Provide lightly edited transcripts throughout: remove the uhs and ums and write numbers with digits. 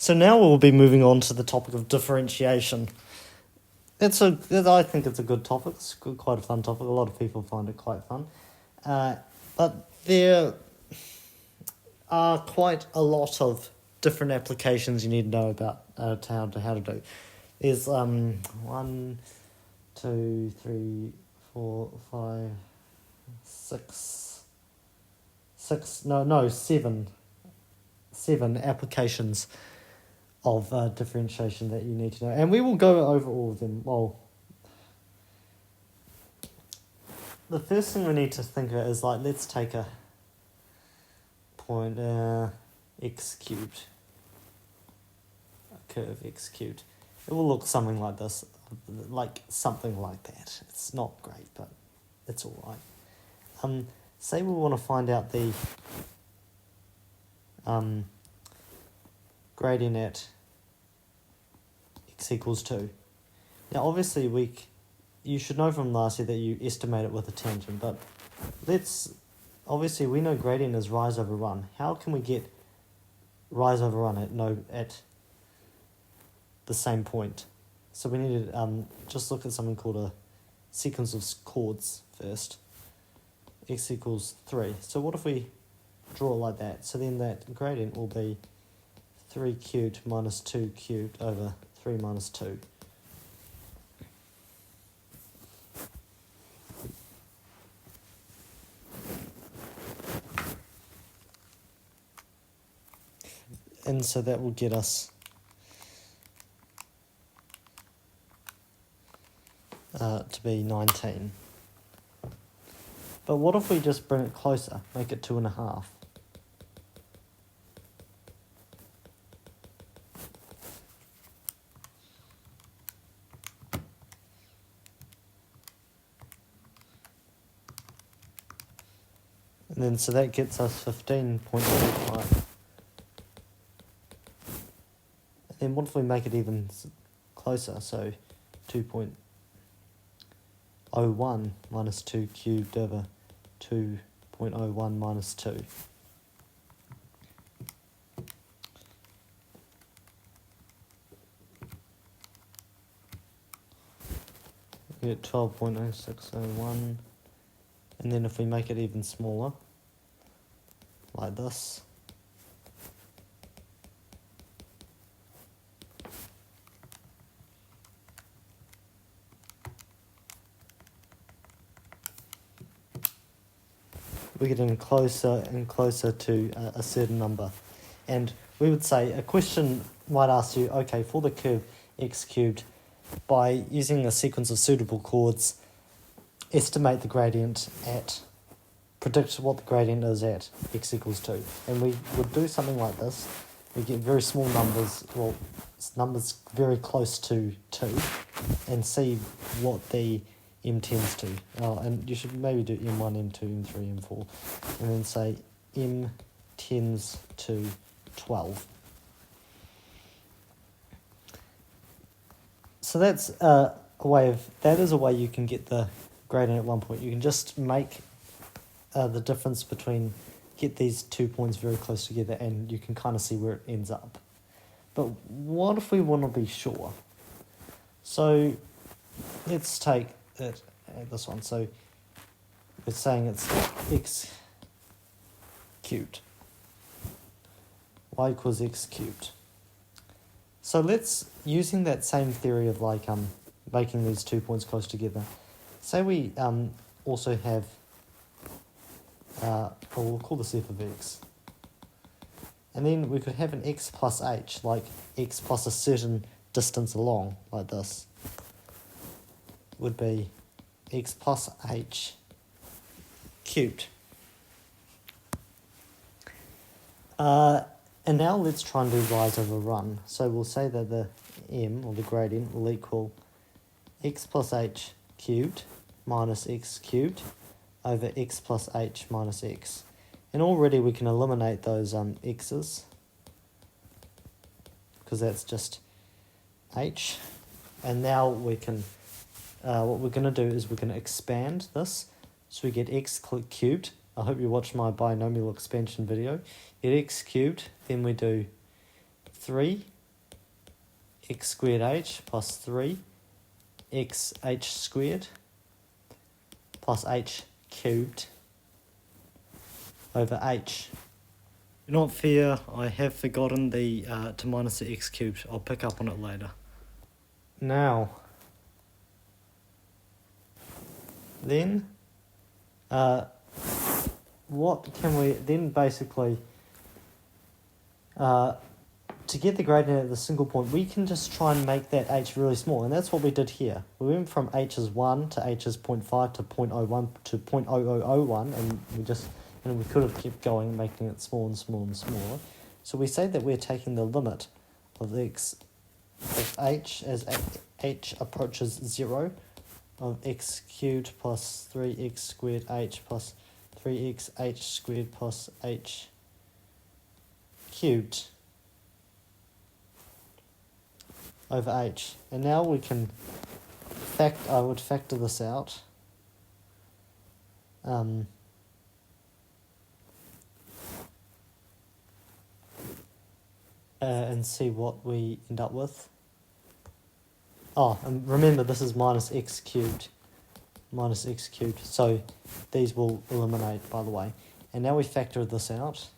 So now we'll be moving on to the topic of differentiation. I think it's a good topic. It's quite a fun topic. A lot of people find it quite fun. But there are quite a lot of different applications you need to know about how to do. There's 1, 2, 3, 4, 5, 6, 7 applications of differentiation that you need to know. And we will go over all of them. Well, the first thing we need to think about is, let's take a point x cubed, a curve x cubed. It will look something like this, something like that. It's not great, but it's all right. Say we want to find out the gradient at x equals 2. Now, obviously, you should know from last year that you estimate it with a tangent, but obviously we know gradient is rise over run. How can we get rise over run at the same point? So we need to just look at something called a sequence of chords first. X equals 3. So what if we draw it like that? So then that gradient will be 3 cubed minus 2 cubed over 3 minus 2. And so that will get us to be 19. But what if we just bring it closer, make it 2.5? And then so that gets us 15.85. And then what if we make it even closer? So 2.01 minus 2 cubed over 2.01 minus 2. We get 12.0601. And then if we make it even smaller, like this, we're getting closer and closer to a certain number. And we would say, a question might ask you, okay, for the curve x cubed, by using a sequence of suitable chords, estimate the gradient predict what the gradient is at x equals 2. And we would do something like this. We get very small numbers, numbers very close to 2, and see what the m tends to. And you should maybe do m1, m2, m3, m4, and then say m tends to 12. So that is a way you can get the gradient at one point. You can just make the difference get these 2 points very close together, and you can kind of see where it ends up. But what if we want to be sure? So let's take this one. So it's saying it's x cubed. Y equals x cubed. So using that same theory of making these 2 points close together, say we also have, we'll call this f of x. And then we could have an x plus h, like x plus a certain distance along, like this, would be x plus h cubed. And now let's try and do rise over run. So we'll say that the m, or the gradient, will equal x plus h cubed minus x cubed over x plus h minus x. And already we can eliminate those x's, because that's just h. And now we can, what we're going to do is we're going to expand this. So we get x cubed. I hope you watched my binomial expansion video. Get x cubed, then we do 3 x squared h plus 3 x h squared plus h cubed over h. Do not fear, I have forgotten the to minus the x cubed. I'll pick up on it later. Now, then, what can we then basically, to get the gradient at the single point, we can just try and make that h really small, and that's what we did here. We went from h is 1 to h is 0.5 to 0.01 to 0.0001, and we could have kept going, making it smaller and smaller and smaller. So we say that we're taking the limit of h as h approaches 0 of x cubed plus 3x squared h plus 3x h squared plus h cubed over h. And now we can I would factor this out. And see what we end up with. Oh, and remember this is minus x cubed, so these will eliminate, by the way. And now we factor this out.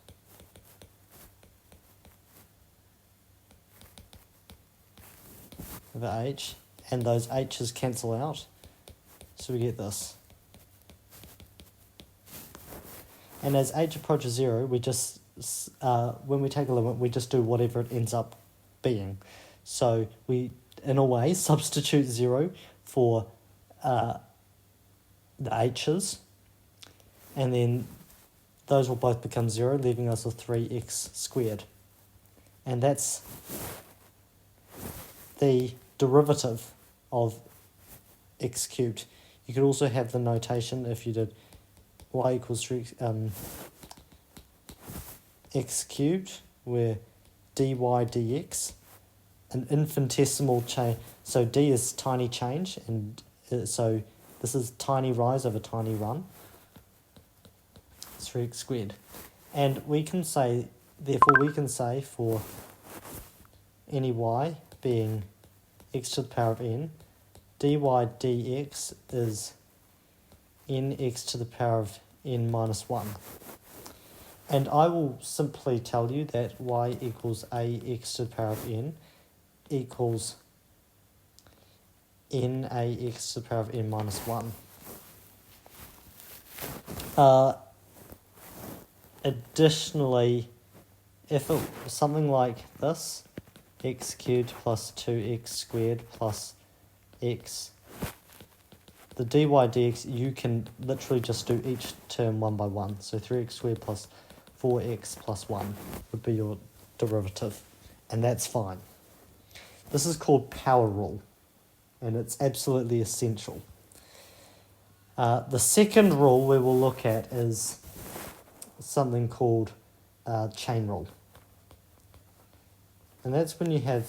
Over h, and those h's cancel out, so we get this. And as h approaches 0, we just when we take a limit, we just do whatever it ends up being. So we, in a way, substitute 0 for the h's, and then those will both become 0, leaving us with 3x squared. And that's the derivative of x cubed. You could also have the notation if you did y equals 3 x cubed, where dy dx, an infinitesimal change. So d is tiny change, and so this is tiny rise over tiny run. It's 3x squared. And we can say, therefore we can say for any y being x to the power of n, dy dx is nx to the power of n minus 1. And I will simply tell you that y equals ax to the power of n equals nax to the power of n minus 1. Additionally, if it was something like this, x cubed plus 2x squared plus x, the dy dx, you can literally just do each term one by one. So 3x squared plus 4x plus 1 would be your derivative, and that's fine. This is called power rule, and it's absolutely essential. The second rule we will look at is something called chain rule. And that's when you have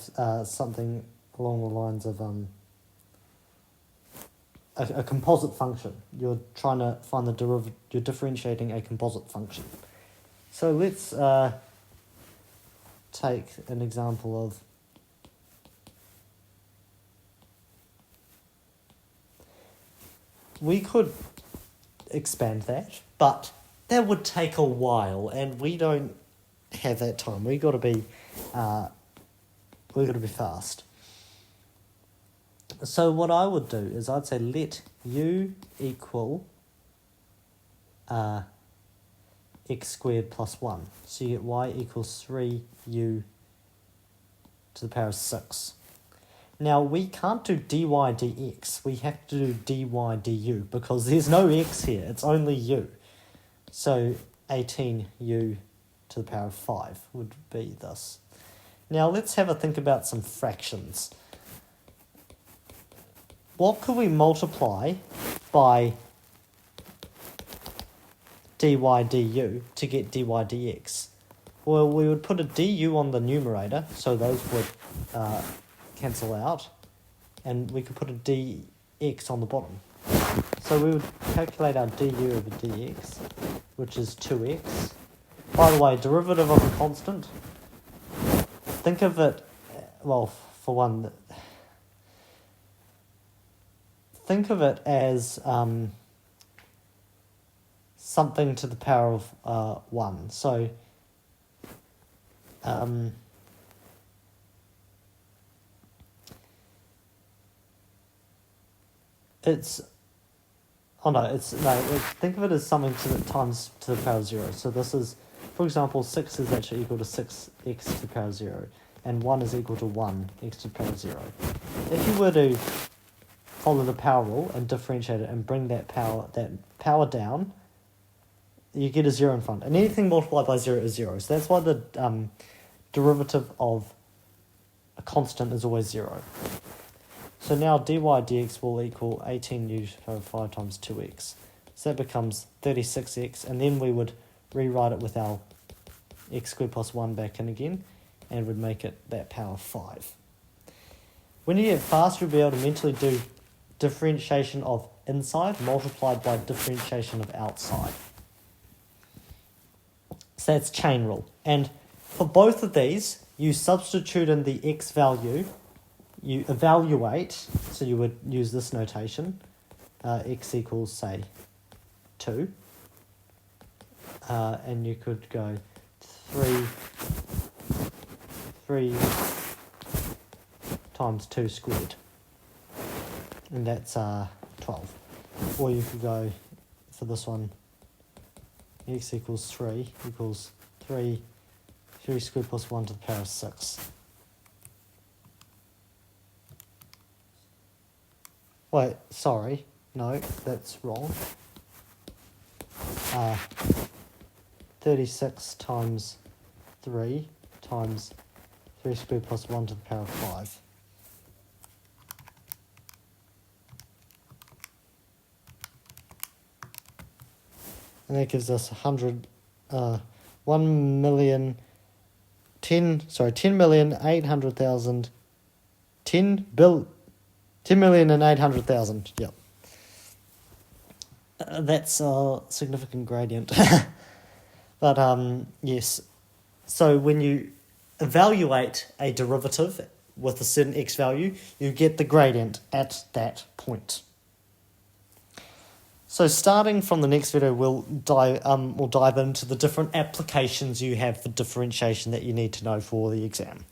something along the lines of a composite function. You're trying to find the derivative, you're differentiating a composite function. So let's take an example of we could expand that, but that would take a while, and we don't have that time. We've got to be fast. So what I would do is I'd say let u equal x squared plus 1. So you get y equals 3u to the power of 6. Now, we can't do dy dx. We have to do dy du because there's no x here. It's only u. So 18u to the power of 5 would be this. Now, let's have a think about some fractions. What could we multiply by dy du to get dy dx? Well, we would put a du on the numerator, so those would cancel out, and we could put a dx on the bottom. So we would calculate our du over dx, which is 2x. By the way, derivative of a constant, think of it, well, for one, think of it as something to the power of 1. So think of it as something times to the power of 0. So this is, for example, 6 is actually equal to 6x to the power of 0, and 1 is equal to 1x to the power of 0. If you were to follow the power rule and differentiate it and bring that power down, you get a 0 in front. And anything multiplied by 0 is 0. So that's why the derivative of a constant is always 0. So now dy dx will equal 18u over 5 times 2x. So that becomes 36x, and then we would rewrite it with our x squared plus 1 back in again, and would make it that power of 5. When you get fast, you'll be able to mentally do differentiation of inside multiplied by differentiation of outside. So that's chain rule. And for both of these, you substitute in the x value, you evaluate, so you would use this notation, x equals, say, 2. And you could go 3 times 2 squared. And that's 12. Or you could go, for this one, x equals 3 equals 3 squared plus 1 to the power of 6. Wait, sorry, no, that's wrong. 36 times 3 times 3 squared plus 1 to the power of 5. And that gives us 10,800,000. Yep. That's a significant gradient. But yes. So when you evaluate a derivative with a certain x value, you get the gradient at that point. So starting from the next video, we'll dive into the different applications you have for differentiation that you need to know for the exam.